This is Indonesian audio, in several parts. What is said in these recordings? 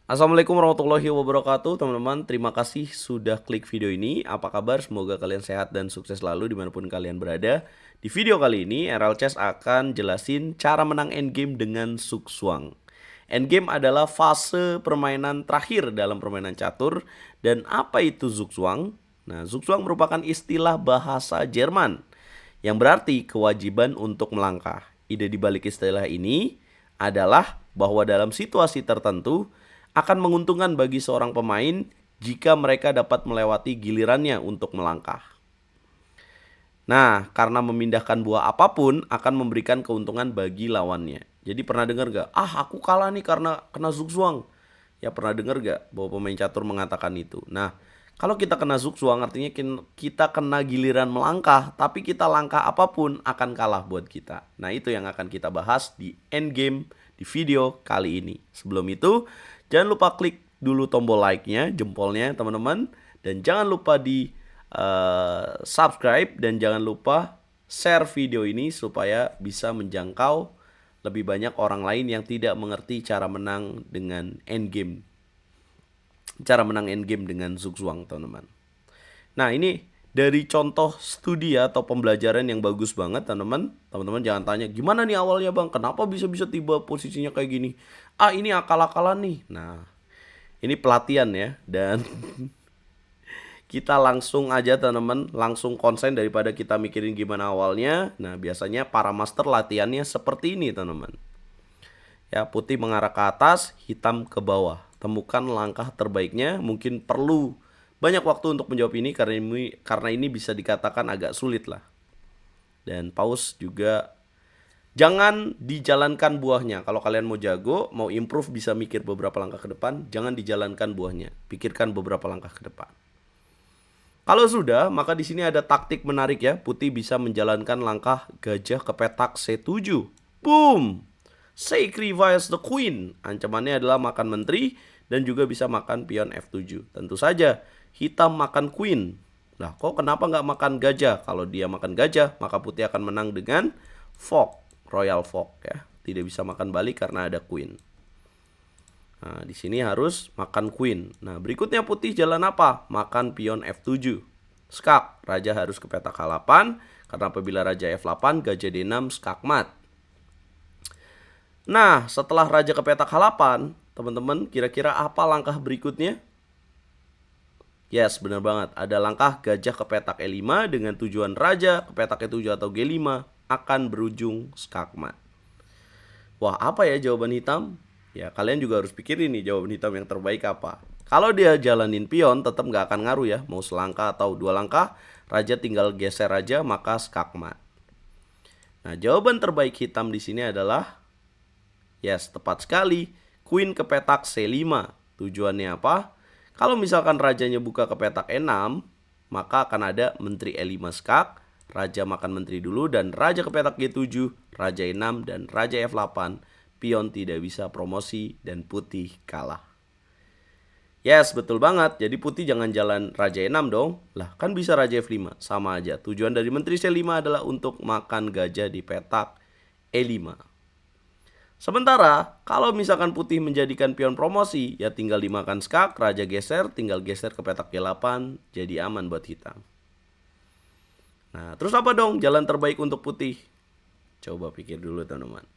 Assalamualaikum warahmatullahi wabarakatuh teman-teman. Terima kasih sudah klik video ini. Apa kabar? Semoga kalian sehat dan sukses selalu dimanapun kalian berada. Di video kali ini RL Chess akan jelasin cara menang endgame dengan Zugzwang. Endgame adalah fase permainan terakhir dalam permainan catur. Dan apa itu Zugzwang? Nah, Zugzwang merupakan istilah bahasa Jerman yang berarti kewajiban untuk melangkah. Ide di balik istilah ini adalah bahwa dalam situasi tertentu akan menguntungkan bagi seorang pemain jika mereka dapat melewati gilirannya untuk melangkah. Nah, karena memindahkan buah apapun akan memberikan keuntungan bagi lawannya. Jadi pernah dengar gak? Aku kalah nih karena kena Zugzwang. Ya pernah dengar gak bahwa pemain catur mengatakan itu? Nah, kalau kita kena Zugzwang artinya kita kena giliran melangkah, tapi kita langkah apapun akan kalah buat kita. Nah, itu yang akan kita bahas di endgame di video kali ini. Sebelum itu, jangan lupa klik dulu tombol like-nya, jempolnya teman-teman. Dan jangan lupa di subscribe dan jangan lupa share video ini supaya bisa menjangkau lebih banyak orang lain yang tidak mengerti cara menang dengan endgame. Cara menang endgame dengan Zugzwang, teman-teman. Nah, ini dari contoh studi atau pembelajaran yang bagus banget, teman-teman. Teman-teman jangan tanya, gimana nih awalnya bang? Kenapa bisa-bisa tiba posisinya kayak gini? Ini akal-akalan nih. Nah, ini pelatihan ya. Dan kita langsung aja teman-teman, langsung konsen daripada kita mikirin gimana awalnya. Nah, biasanya para master latihannya seperti ini, teman-teman. Ya, putih mengarah ke atas, hitam ke bawah. Temukan langkah terbaiknya. Mungkin perlu banyak waktu untuk menjawab ini karena ini bisa dikatakan agak sulit lah. Dan paus juga jangan dijalankan buahnya. Kalau kalian mau jago, mau improve bisa mikir beberapa langkah ke depan, jangan dijalankan buahnya. Pikirkan beberapa langkah ke depan. Kalau sudah, maka di sini ada taktik menarik ya. Putih bisa menjalankan langkah gajah ke petak C7. Boom! Sacrifice the queen. Ancamannya adalah makan menteri dan juga bisa makan pion F7. Tentu saja hitam makan queen. Nah, kok kenapa nggak makan gajah? Kalau dia makan gajah, maka putih akan menang dengan fork, royal fork ya. Tidak bisa makan balik karena ada queen. Nah, di sini harus makan queen. Nah, berikutnya putih jalan apa? Makan pion F7. Skak, raja harus ke petak H8 karena apabila raja F8, gajah D6, skak mat. Nah, setelah raja ke petak H8, teman-teman, kira-kira apa langkah berikutnya? Yes, benar banget. Ada langkah gajah ke petak E5 dengan tujuan raja ke petak E7 atau G5 akan berujung skakmat. Wah, apa ya jawaban hitam? Ya, kalian juga harus pikirin nih jawaban hitam yang terbaik apa. Kalau dia jalanin pion, tetap nggak akan ngaruh ya. Mau selangkah atau dua langkah, raja tinggal geser aja, maka skakmat. Nah, jawaban terbaik hitam di sini adalah yes, tepat sekali. Queen ke petak C5. Tujuannya apa? Kalau misalkan rajanya buka ke petak E6, maka akan ada menteri E5 skak, raja makan menteri dulu, dan raja ke petak G7, raja E6, dan raja F8. Pion tidak bisa promosi dan putih kalah. Yes, betul banget. Jadi putih jangan jalan raja E6 dong. Lah, kan bisa raja F5. Sama aja. Tujuan dari menteri C5 adalah untuk makan gajah di petak E5. Sementara kalau misalkan putih menjadikan pion promosi, ya tinggal dimakan skak, raja geser, tinggal geser ke petak G8, jadi aman buat hitam. Nah, terus apa dong jalan terbaik untuk putih? Coba pikir dulu teman-teman.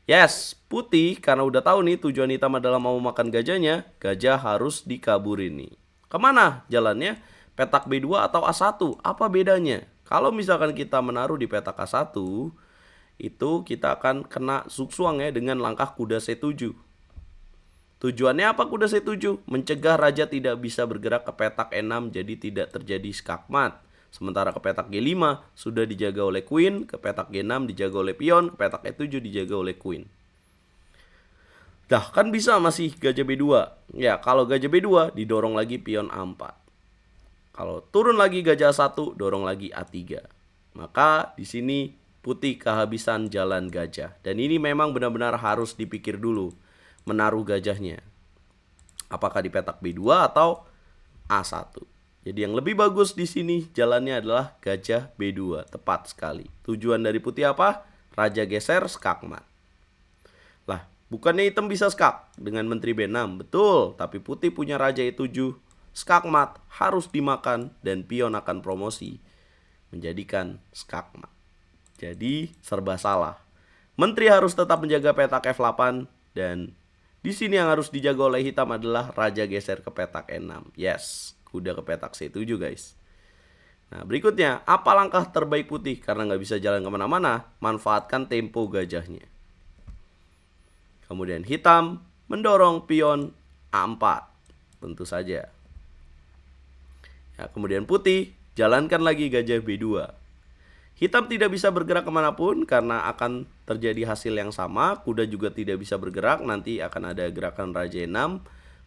Yes, putih karena udah tahu nih tujuan hitam adalah mau makan gajahnya, gajah harus dikaburin nih. Kemana jalannya? Petak B2 atau A1? Apa bedanya? Kalau misalkan kita menaruh di petak A1, itu kita akan kena Zugzwang ya dengan langkah kuda C7. Tujuannya apa kuda C7? Mencegah raja tidak bisa bergerak ke petak E6 jadi tidak terjadi skakmat. Sementara ke petak G5 sudah dijaga oleh queen, ke petak G6 dijaga oleh pion, ke petak E7 dijaga oleh queen. Dah kan bisa masih gajah B2. Ya kalau gajah B2 didorong lagi pion A4. Kalau turun lagi gajah A1 dorong lagi A3. Maka di sini putih kehabisan jalan gajah. Dan ini memang benar-benar harus dipikir dulu menaruh gajahnya. Apakah di petak B2 atau A1. Jadi yang lebih bagus di sini jalannya adalah gajah B2. Tepat sekali. Tujuan dari putih apa? Raja geser skakmat. Lah, Bukannya hitam bisa skak dengan menteri B6, betul, tapi putih punya raja E7, skakmat harus dimakan dan pion akan promosi menjadikan skakmat. Jadi serba salah. Menteri harus tetap menjaga petak F8 dan di sini yang harus dijaga oleh hitam adalah raja geser ke petak E6. Yes, kuda ke petak C7 guys. Nah berikutnya, apa langkah terbaik putih? Karena nggak bisa jalan kemana-mana, manfaatkan tempo gajahnya. Kemudian hitam mendorong pion A4. Tentu saja. Ya, kemudian putih, jalankan lagi gajah B2. Hitam tidak bisa bergerak kemanapun karena akan terjadi hasil yang sama. Kuda juga tidak bisa bergerak, nanti akan ada gerakan raja E6.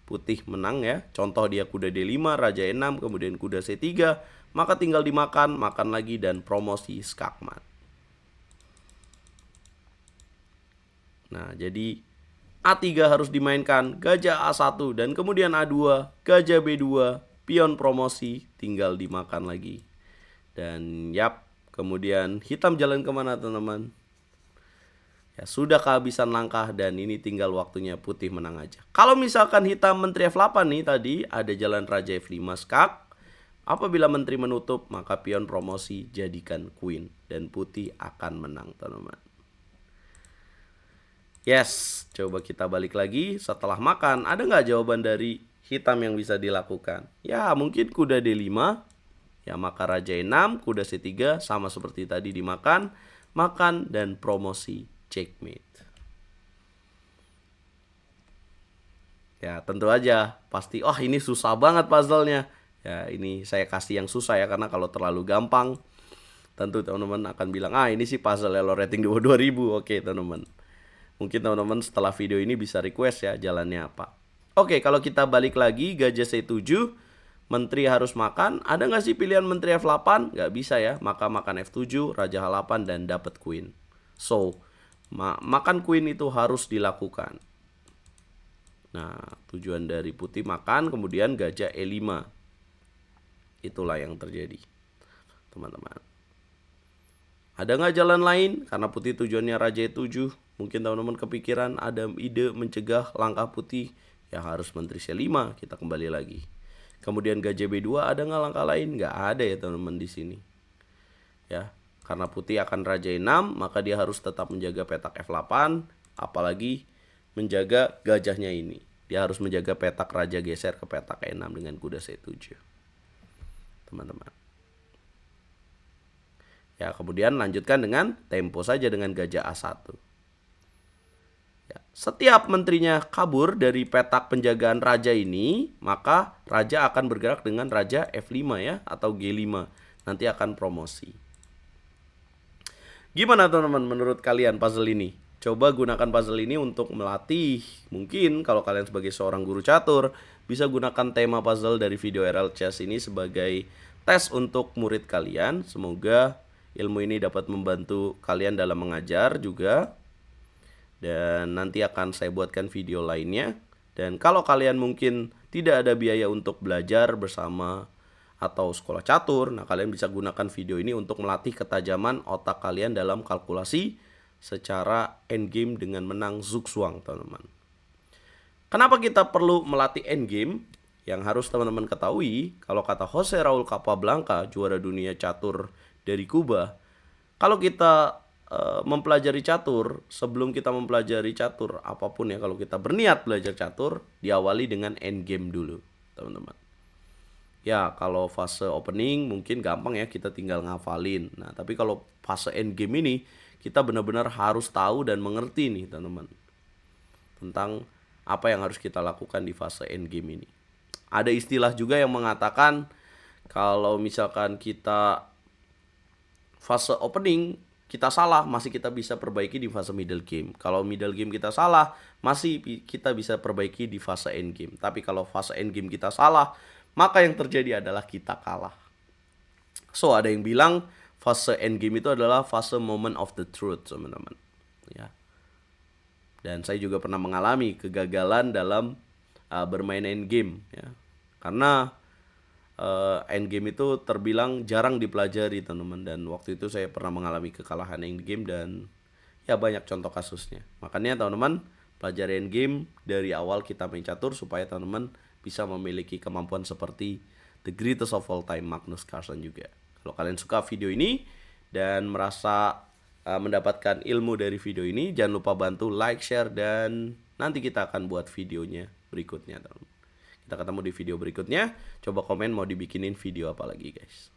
Putih menang ya. Contoh dia kuda D5, raja E6, kemudian kuda C3. Maka tinggal dimakan, makan lagi dan promosi skakmat. Nah, jadi A3 harus dimainkan, gajah A1 dan kemudian A2, gajah B2, pion promosi, tinggal dimakan lagi. Dan yap, kemudian hitam jalan kemana teman-teman? Ya sudah kehabisan langkah dan ini tinggal waktunya putih menang aja. Kalau misalkan hitam menteri F8 nih tadi, ada jalan raja F5 skak. Apabila menteri menutup, maka pion promosi jadikan queen dan putih akan menang teman-teman. Yes, coba kita balik lagi. Setelah makan, ada nggak jawaban dari hitam yang bisa dilakukan? Ya, mungkin kuda D5. Ya, maka raja E6, kuda C3, sama seperti tadi dimakan. Makan dan promosi checkmate. Ya, tentu aja. Pasti, oh ini susah banget puzzle-nya. Ya, ini saya kasih yang susah ya, karena kalau terlalu gampang, tentu teman-teman akan bilang, ah ini sih puzzle elo rating di bawah 2000. Oke, teman-teman. Mungkin teman-teman setelah video ini bisa request ya jalannya apa. Oke, kalau kita balik lagi gajah C7, menteri harus makan. Ada nggak sih pilihan menteri F8? Nggak bisa ya, maka makan F7, raja H8 dan dapat queen. So, makan queen itu harus dilakukan. Nah, tujuan dari putih makan, kemudian gajah E5. Itulah yang terjadi, teman-teman. Ada nggak jalan lain? Karena putih tujuannya raja E7. Mungkin teman-teman kepikiran ada ide mencegah langkah putih. Ya harus menteri C5. Kita kembali lagi. Kemudian gajah B2 ada nggak langkah lain? Nggak ada ya teman-teman di sini. Ya, karena putih akan raja E6, maka dia harus tetap menjaga petak F8. Apalagi menjaga gajahnya ini. Dia harus menjaga petak raja geser ke petak E6 dengan kuda C7. Teman-teman. Ya, kemudian lanjutkan dengan tempo saja dengan gajah A1. Ya, setiap menterinya kabur dari petak penjagaan raja ini, maka raja akan bergerak dengan raja F5 ya, atau G5. Nanti akan promosi. Gimana teman-teman menurut kalian puzzle ini? Coba gunakan puzzle ini untuk melatih. Mungkin kalau kalian sebagai seorang guru catur, bisa gunakan tema puzzle dari video RL Chess ini sebagai tes untuk murid kalian. Semoga ilmu ini dapat membantu kalian dalam mengajar juga. Dan nanti akan saya buatkan video lainnya. Dan kalau kalian mungkin tidak ada biaya untuk belajar bersama atau sekolah catur, nah kalian bisa gunakan video ini untuk melatih ketajaman otak kalian dalam kalkulasi secara endgame dengan menang zugzwang, teman-teman. Kenapa kita perlu melatih endgame? Yang harus teman-teman ketahui, kalau kata Jose Raul Capablanca, juara dunia catur dari Kuba, kalau kita mempelajari catur, sebelum kita mempelajari catur apapun ya, kalau kita berniat belajar catur, diawali dengan endgame dulu, teman-teman. Ya, kalau fase opening mungkin gampang ya, kita tinggal ngafalin. Nah, tapi kalau fase endgame ini, kita benar-benar harus tahu dan mengerti nih, teman-teman, tentang apa yang harus kita lakukan di fase endgame ini. Ada istilah juga yang mengatakan, kalau misalkan kita fase opening kita salah, masih kita bisa perbaiki di fase middle game. Kalau middle game kita salah, masih kita bisa perbaiki di fase end game. Tapi kalau fase end game kita salah, maka yang terjadi adalah kita kalah. So, ada yang bilang fase end game itu adalah fase moment of the truth, teman-teman. Ya. Dan saya juga pernah mengalami kegagalan dalam bermain end game, ya. Karena endgame itu terbilang jarang dipelajari, teman-teman, dan waktu itu saya pernah mengalami kekalahan endgame dan ya banyak contoh kasusnya. Makanya teman-teman, pelajari endgame dari awal kita main catur supaya teman-teman bisa memiliki kemampuan seperti the greatest of all time, Magnus Carlsen juga. Kalau kalian suka video ini dan merasa mendapatkan ilmu dari video ini, jangan lupa bantu like, share, dan nanti kita akan buat videonya berikutnya, teman-teman. Kita ketemu di video berikutnya. Coba komen mau dibikinin video apa lagi, guys.